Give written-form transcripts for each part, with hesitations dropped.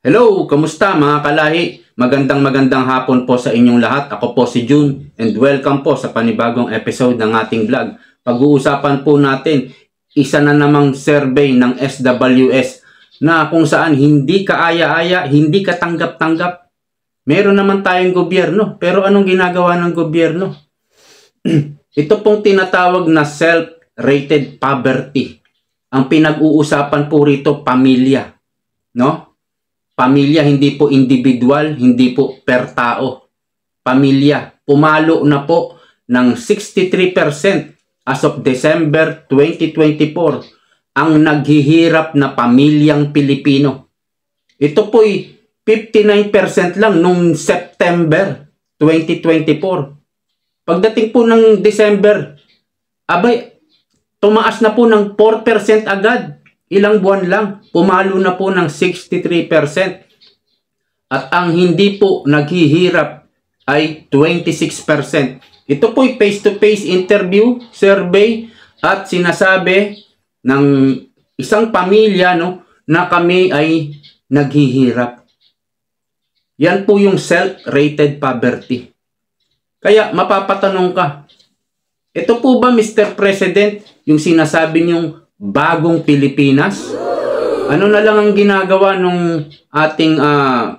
Hello, kamusta mga kalahi? Magandang hapon po sa inyong lahat. Ako po si June and welcome po sa panibagong episode ng ating vlog. Pag-uusapan po natin isa na namang survey ng SWS na kung saan hindi kaaya-aya, hindi katanggap-tanggap. Meron naman tayong gobyerno, pero anong ginagawa ng gobyerno? Ito pong tinatawag na self-rated poverty. Ang pinag-uusapan po rito, pamilya. No? Pamilya, hindi po individual, hindi po per tao. Pamilya, pumalo na po ng 63% as of December 2024 ang naghihirap na pamilyang Pilipino. Ito po'y 59% lang nung September 2024. Pagdating po ng December, abay, tumaas na po ng 4% agad. Ilang buwan lang, pumalo na po ng 63%. At ang hindi po naghihirap ay 26%. Ito po'y face-to-face interview, survey, at sinasabi ng isang pamilya na kami ay naghihirap. Yan po yung self-rated poverty. Kaya mapapatanong ka, ito po ba Mr. President yung sinasabi niyong bagong Pilipinas? Ano na lang ang ginagawa nung ating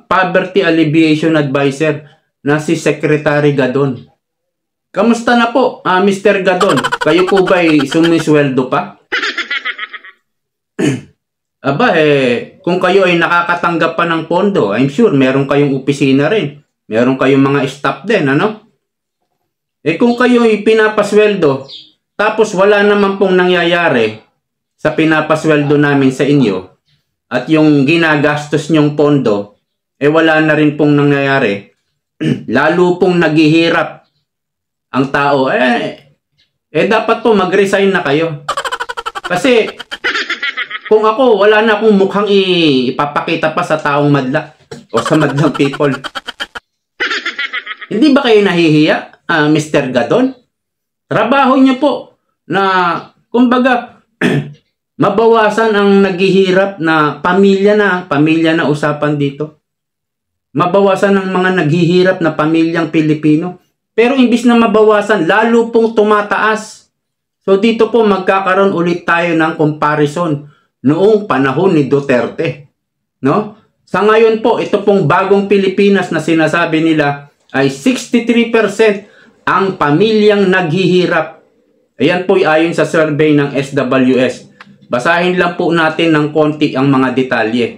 Poverty Alleviation Advisor na si Secretary Gadon? Kamusta na po, Mr. Gadon? Kayo po ba'y sumisweldo pa? Aba, kung kayo ay nakakatanggap pa ng pondo, I'm sure meron kayong opisina rin. Meron kayong mga staff din, ano? Kung kayo ay pinapasweldo, tapos wala naman pong nangyayari sa pinapasweldo namin sa inyo at yung ginagastos nyong pondo, wala na rin pong nangyayari, lalo pong naghihirap ang tao, dapat po mag-resign na kayo. Kasi kung ako, wala na akong mukhang ipapakita pa sa taong madla o sa madlang people. Hindi ba kayo nahihiya, Mr. Gadon? Trabaho niyo po na, kumbaga, mabawasan ang naghihirap na pamilya na usapan dito. Mabawasan ang mga naghihirap na pamilyang Pilipino. Pero imbis na mabawasan, lalo pong tumataas. So dito po magkakaroon ulit tayo ng comparison noong panahon ni Duterte. No? Sa ngayon po, ito pong bagong Pilipinas na sinasabi nila ay 63% ang pamilyang naghihirap. Ayan po ayon sa survey ng SWS. Basahin lang po natin ng konti ang mga detalye.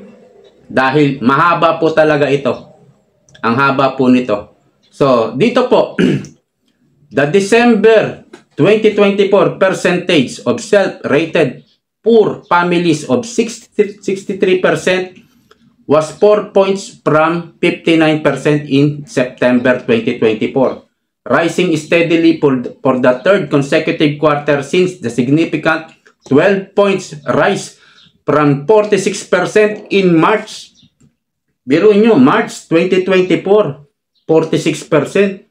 Dahil mahaba po talaga ito. Ang haba po nito. So, dito po, the December 2024 percentage of self-rated poor families of 63% was 4 points from 59% in September 2024. Rising steadily for the third consecutive quarter since the significant 12 points rise from 46% in March. Biro nyo, March 2024, 46%.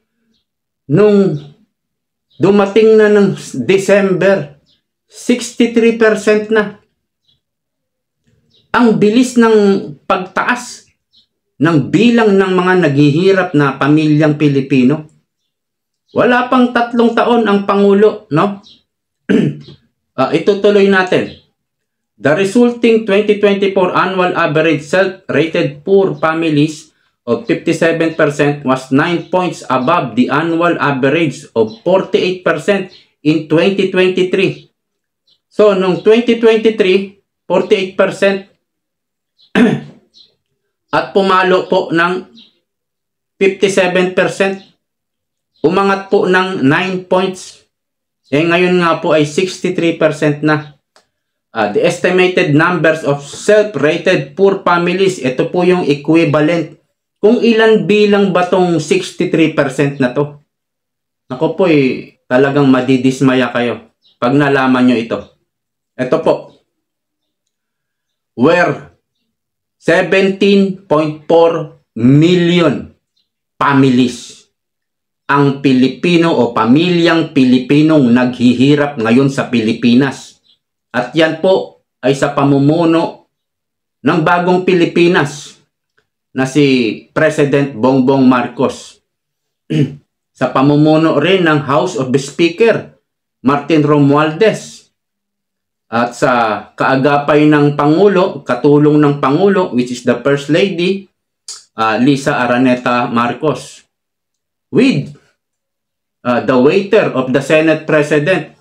Nung dumating na ng December, 63% na. Ang bilis ng pagtaas ng bilang ng mga naghihirap na pamilyang Pilipino. Wala pang 3 taon ang Pangulo, no? Itutuloy natin. The resulting 2024 annual average self-rated poor families of 57% was 9 points above the annual average of 48% in 2023. So, noong 2023, 48% at pumalo po ng 57%. Umangat po ng 9 points. Ngayon nga po ay 63% na. The estimated numbers of self-rated poor families, ito po yung equivalent. Kung ilan bilang ba tong 63% na to? Ako po talagang madidismaya kayo pag nalaman nyo ito. Ito po. Where 17.4 million families ang Pilipino o pamilyang Pilipinong naghihirap ngayon sa Pilipinas. At yan po ay sa pamumuno ng bagong Pilipinas. na si President Bongbong Marcos. Sa pamumuno rin ng House of the Speaker, Martin Romualdez. At sa kaagapay ng Pangulo, katulong ng Pangulo, which is the First Lady, Lisa Araneta Marcos. With the waiter of the Senate President,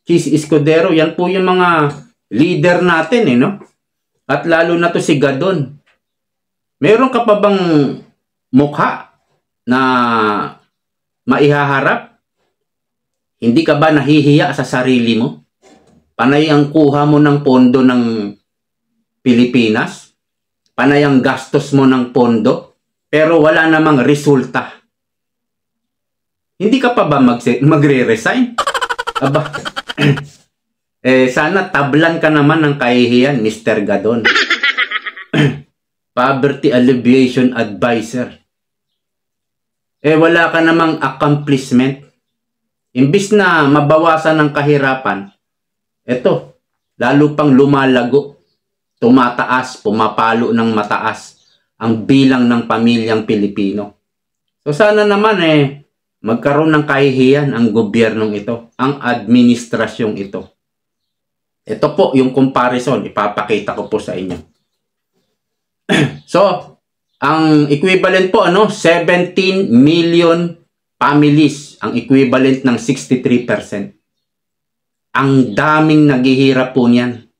Chis Escudero. Yan po yung mga leader natin, no? At lalo na to si Gadon. Meron ka pa bang mukha na maihaharap? Hindi ka ba nahihiya sa sarili mo? Panay ang kuha mo ng pondo ng Pilipinas? Panay ang gastos mo ng pondo? Pero wala namang resulta. Hindi ka pa ba magre-resign? Aba, sana tablan ka naman ng kahihiyan, Mr. Gadon. Poverty Alleviation Advisor. Wala ka namang accomplishment. Imbis na mabawasan ng kahirapan, eto, lalo pang lumalago, tumataas, pumapalo ng mataas ang bilang ng pamilyang Pilipino. So sana naman magkaroon ng kahihiyan ang gobyernong ito, ang administrasyong ito. Ito po yung comparison, ipapakita ko po sa inyo. So, ang equivalent po, 17 million families, ang equivalent ng 63%. Ang daming naghihirap po niyan.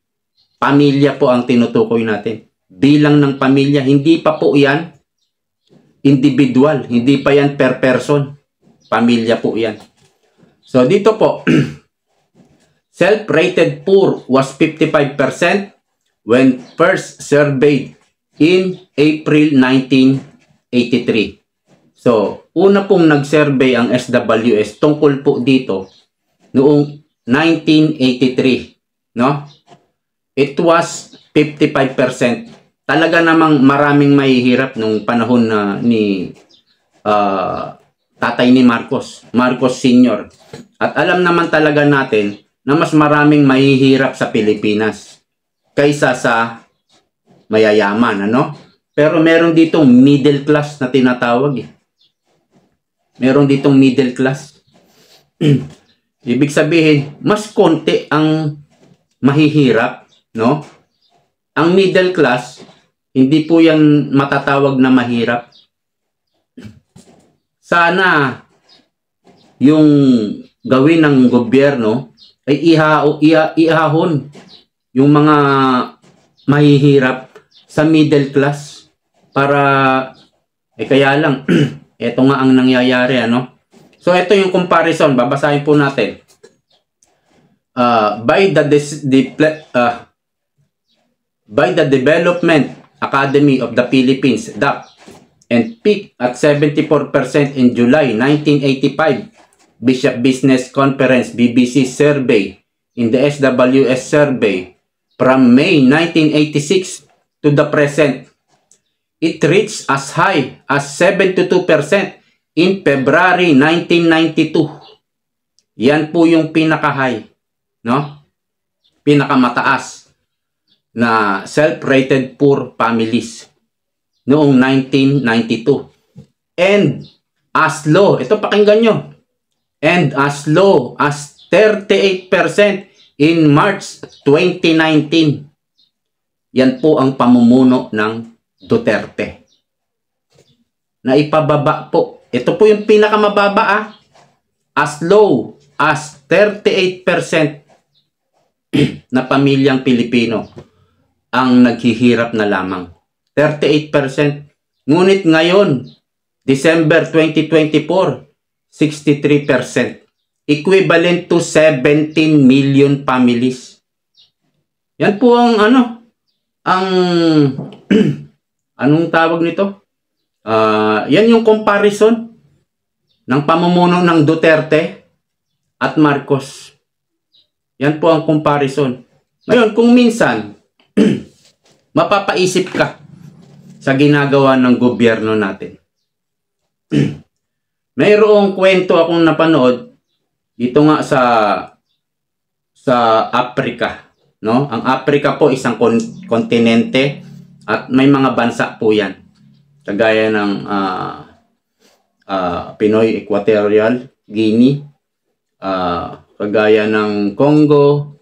Pamilya po ang tinutukoy natin. Bilang ng pamilya, hindi pa po yan individual, hindi pa yan per person. Pamilya po yan. So dito po, self-rated poor was 55% when first surveyed in April 1983. So, una pong nag-survey ang SWS tungkol po dito noong 1983, no? It was 55%. Talaga namang maraming mahihirap nung panahon na ni tatay ni Marcos Sr. At alam naman talaga natin na mas maraming mahihirap sa Pilipinas kaysa sa mayayaman, ano? Pero meron ditong middle class na tinatawag eh. Meron ditong middle class. Ibig sabihin, mas konti ang mahihirap, no? Ang middle class, hindi po yan matatawag na mahirap. Sana yung gawin ng gobyerno ay ihahon yung mga mahihirap sa middle class para kaya lang ito nga ang nangyayari, ano? So ito yung comparison, babasahin po natin. By the Development Academy of the Philippines, DAP, and peaked at 74% in July 1985 Bishop Business Conference BBC survey in the SWS survey from May 1986 to the present. It reached as high as 72% in February 1992. Yan po yung pinaka-high, no? Pinakamataas na self-rated poor families noong 1992. And as low, ito pakinggan nyo, and as low as 38% in March 2019. Yan po ang pamumuno ng Duterte. Na ipababa po. Ito po yung pinakamababa as low as 38% na pamilyang Pilipino ang naghihirap na lamang. 38%. Ngunit ngayon, December 2024, 63%. Equivalent to 17 million families. Yan po ang anong tawag nito? Yan yung comparison ng pamumuno ng Duterte at Marcos. Yan po ang comparison. Ngayon, kung minsan, mapapaisip ka sa ginagawa ng gobyerno natin. Mayroong kwento akong napanood dito nga sa Africa, no? Ang Africa po isang kontinente at may mga bansa po yan. kagaya ng Pinoy Equatorial Guinea, kagaya ng Congo,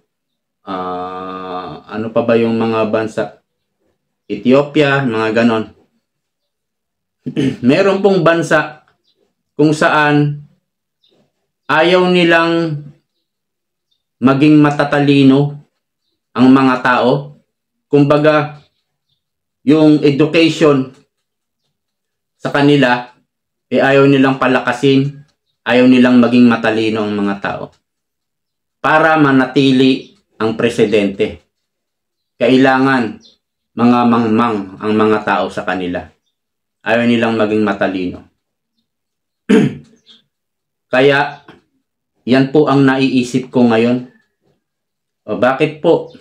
ano pa ba yung mga bansa? Ethiopia, mga ganon. Meron pong bansa kung saan ayaw nilang maging matatalino ang mga tao. Kumbaga, yung education sa kanila, ayaw nilang palakasin, ayaw nilang maging matalino ang mga tao. Para manatili ang presidente, kailangan mga mangmang ang mga tao sa kanila. Ayaw nilang maging matalino. Kaya, yan po ang naiisip ko ngayon. O bakit po?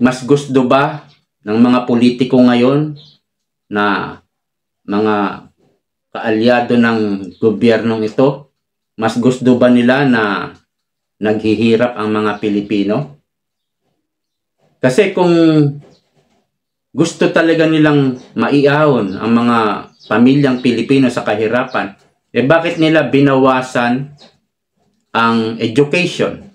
Mas gusto ba ng mga politiko ngayon na mga kaalyado ng gobyernong ito, mas gusto ba nila na naghihirap ang mga Pilipino? Kasi kung gusto talaga nilang maiahon ang mga pamilyang Pilipino sa kahirapan, bakit nila binawasan ang education?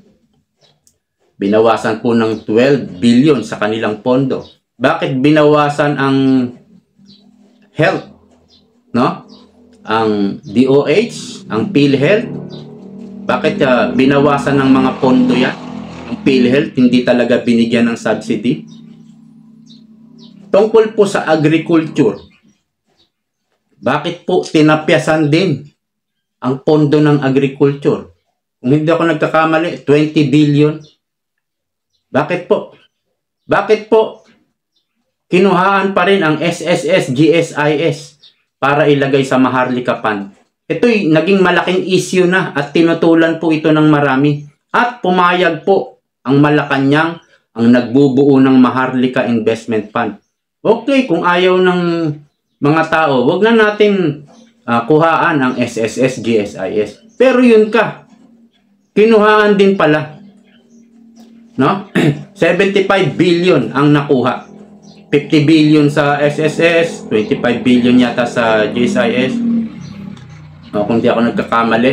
Binawasan po ng 12 billion sa kanilang pondo. Bakit binawasan ang health? No? Ang DOH, ang PhilHealth, bakit binawasan ng mga pondo yan? Ang PhilHealth hindi talaga binigyan ng subsidy. Tungkol po sa agriculture, bakit po tinapyasan din ang pondo ng agriculture? Kung hindi ako nagkakamali, 20 billion. Bakit po? Bakit po kinuhaan pa rin ang SSS, GSIS para ilagay sa Maharlika Fund? Ito'y naging malaking issue na at tinutulan po ito ng marami. At pumayag po ang Malacanang ang nagbubuo ng Maharlika Investment Fund. Okay, kung ayaw ng mga tao, wag na natin kuhaan ang SSS, GSIS. Pero yun ka, kinuhaan din pala. No? 75 billion ang nakuha. 50 billion sa SSS, 25 billion yata sa GSIS. Kung di ako nagkakamali.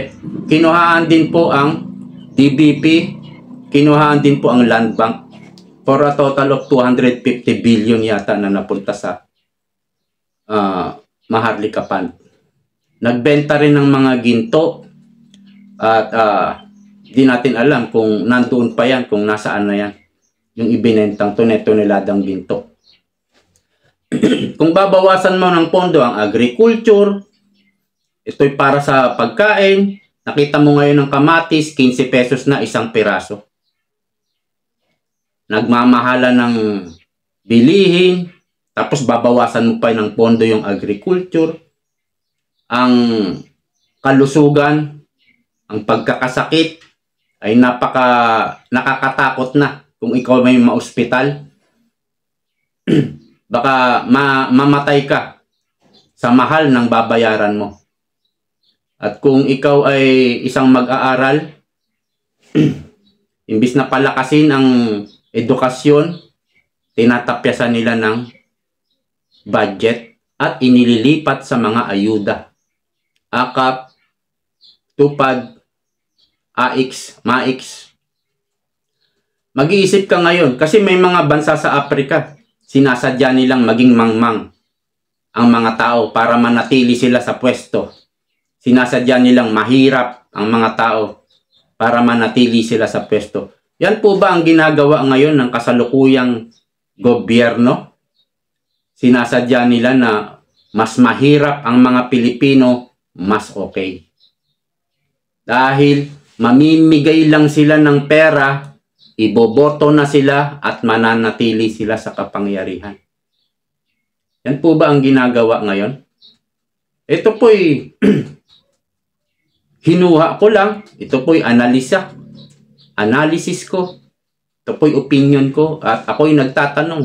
Kinuhaan din po ang DBP, kinuhaan din po ang Land Bank for a total of 250 billion yata na napunta sa Maharlika Fund. Nagbenta rin ng mga ginto at di natin alam kung nandoon pa yan, kung nasaan na yan yung ibinentang tonelalang ginto. Kung babawasan mo ng pondo ang agriculture, ito'y para sa pagkain. Nakita mo ngayon ng kamatis, 15 pesos na isang piraso. Nagmamahala ng bilihin, tapos babawasan mo pa ng pondo yung agriculture, ang kalusugan, ang pagkakasakit ay nakakatakot na kung ikaw may ma-ospital. Baka mamatay ka sa mahal ng babayaran mo. At kung ikaw ay isang mag-aaral, imbis na palakasin ang edukasyon, tinatapyasan nila ng budget at inililipat sa mga ayuda. AKAP, TUPAD, AIX, MAIX. Mag-iisip ka ngayon kasi may mga bansa sa Africa, sinasadya nilang maging mangmang ang mga tao para manatili sila sa pwesto. Sinasadya nilang mahirap ang mga tao para manatili sila sa pwesto. Yan po ba ang ginagawa ngayon ng kasalukuyang gobyerno? Sinasadya nila na mas mahirap ang mga Pilipino, mas okay. Dahil mamimigay lang sila ng pera, iboboto na sila at mananatili sila sa kapangyarihan. Yan po ba ang ginagawa ngayon? Ito po'y hinuha ko lang. Ito po'y analysis ko. Ito po'y opinion ko at ako'y nagtatanong.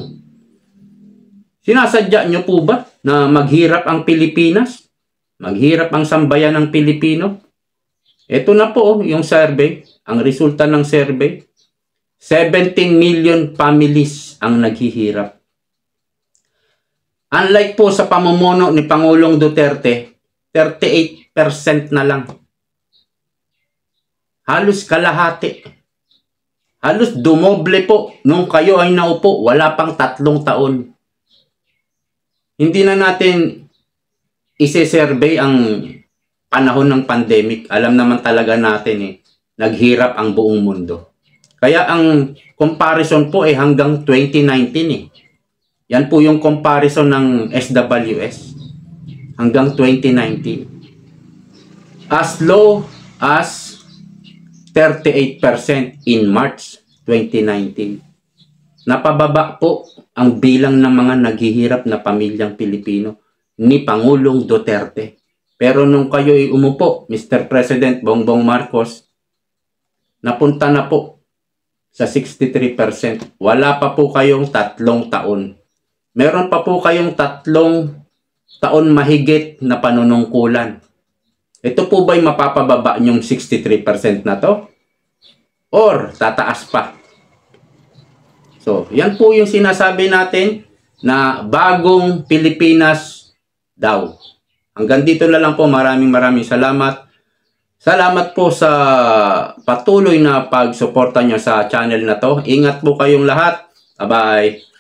Sinasadya nyo po ba na maghirap ang Pilipinas? Maghirap ang sambayan ng Pilipino? Ito na po yung survey, ang resulta ng survey. 17 million families ang naghihirap. Unlike po sa pamumuno ni Pangulong Duterte, 38% na lang. Halos kalahati. Halos dumoble po nung kayo ay naupo, wala pang 3 taon. Hindi na natin ise-survey ang panahon ng pandemic. Alam naman talaga natin naghirap ang buong mundo. Kaya ang comparison po hanggang 2019 Yan po yung comparison ng SWS hanggang 2019. As low as 38% in March 2019. Napababa po ang bilang ng mga naghihirap na pamilyang Pilipino ni Pangulong Duterte. Pero nung kayo umupo, Mr. President Bongbong Marcos, napunta na po sa 63%. Wala pa po kayong 3 taon. Meron pa po kayong 3 taon mahigit na panunungkulan. Ito po ba'y mapapababa yung 63% na to? Or tataas pa? So, yan po yung sinasabi natin na bagong Pilipinas daw. Hanggang dito na lang po. Maraming salamat. Salamat po sa patuloy na pagsuporta nyo sa channel na to. Ingat po kayong lahat. Bye-bye.